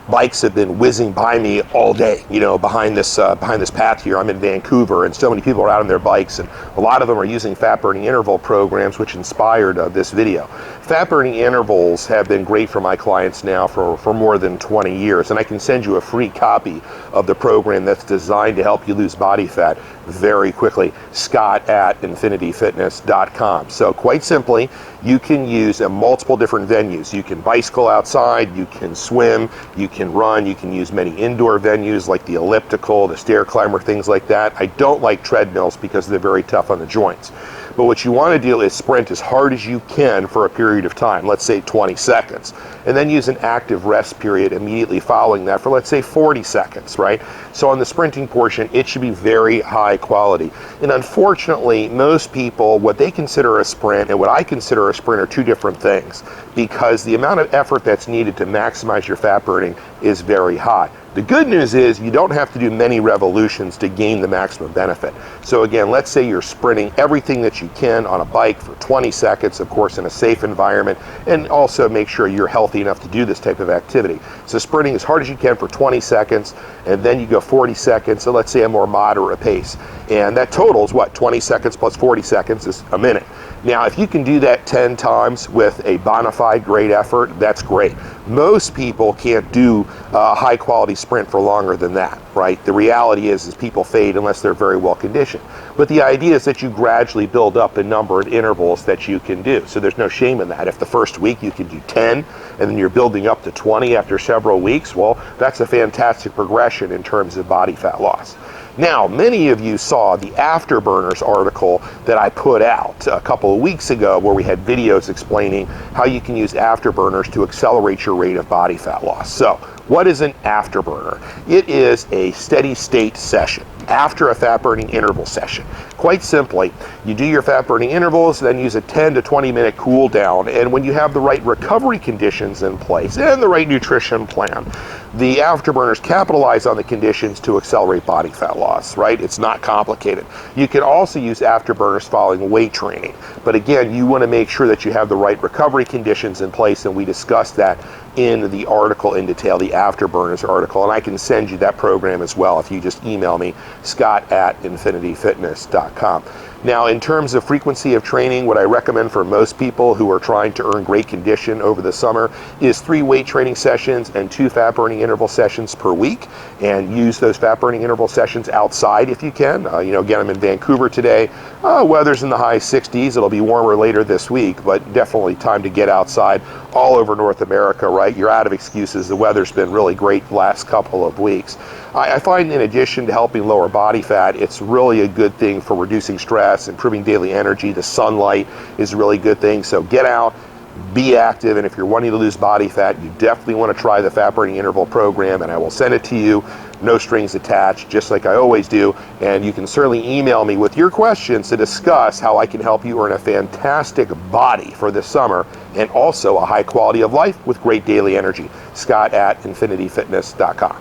bikes have been whizzing by me all day, behind this path here. I'm in Vancouver, and so many people are out on their bikes, and a lot of them are using fat burning interval programs, which inspired this video. Fat burning intervals have been great for my clients now for more than 20 years, and I can send you a free copy of the program that's designed to help you lose body fat very quickly. Scott at infinityfitness.com. So quite simply, you can use multiple different venues. You can bicycle outside, you can swim, you can run, you can use many indoor venues like the elliptical, the stair climber, things like that. I don't like treadmills because they're very tough on the joints. But what you want to do is sprint as hard as you can for a period of time, let's say 20 seconds, and then use an active rest period immediately following that for, let's say, 40 seconds, right? So on the sprinting portion, it should be very high quality. And unfortunately, most people, what they consider a sprint and what I consider a sprint are two different things, because the amount of effort that's needed to maximize your fat burning is very high. The good news is you don't have to do many revolutions to gain the maximum benefit. So again, let's say you're sprinting everything that you can on a bike for 20 seconds, of course in a safe environment, and also make sure you're healthy enough to do this type of activity. So sprinting as hard as you can for 20 seconds, and then you go 40 seconds, so let's say a more moderate pace. And that totals, what, 20 seconds plus 40 seconds is a minute. Now, if you can do that 10 times with a bona fide great effort, that's great. Most people can't do a high quality sprint for longer than that, right? The reality is people fade unless they're very well conditioned. But the idea is that you gradually build up the number of intervals that you can do. So there's no shame in that. If the first week you can do 10 and then you're building up to 20 after several weeks, well, that's a fantastic progression in terms of body fat loss. Now, many of you saw the Afterburners article that I put out a couple of weeks ago where we had videos explaining how you can use Afterburners to accelerate your rate of body fat loss. So, what is an Afterburner? It is a steady state session after a fat burning interval session. Quite simply, you do your fat burning intervals, then use a 10 to 20 minute cool down, and when you have the right recovery conditions in place and the right nutrition plan, the Afterburners capitalize on the conditions to accelerate body fat loss, right? It's not complicated. You can also use Afterburners following weight training, but again, you want to make sure that you have the right recovery conditions in place, and we discussed that in the article in detail, the Afterburners article, and I can send you that program as well if you just email me, Scott at infinityfitness.com. Now, in terms of frequency of training, what I recommend for most people who are trying to earn great condition over the summer is 3 weight training sessions and 2 fat burning interval sessions per week, and use those fat burning interval sessions outside if you can. Again, I'm in Vancouver today. Weather's in the high 60s. It'll be warmer later this week, but definitely time to get outside all over North America, right? You're out of excuses. The weather's been really great the last couple of weeks. I find in addition to helping lower body fat, it's really a good thing for reducing stress, improving daily energy. The sunlight is a really good thing. So get out, be active, and if you're wanting to lose body fat, you definitely want to try the fat burning interval program, and I will send it to you, no strings attached, just like I always do. And you can certainly email me with your questions to discuss how I can help you earn a fantastic body for this summer and also a high quality of life with great daily energy. Scott at infinityfitness.com.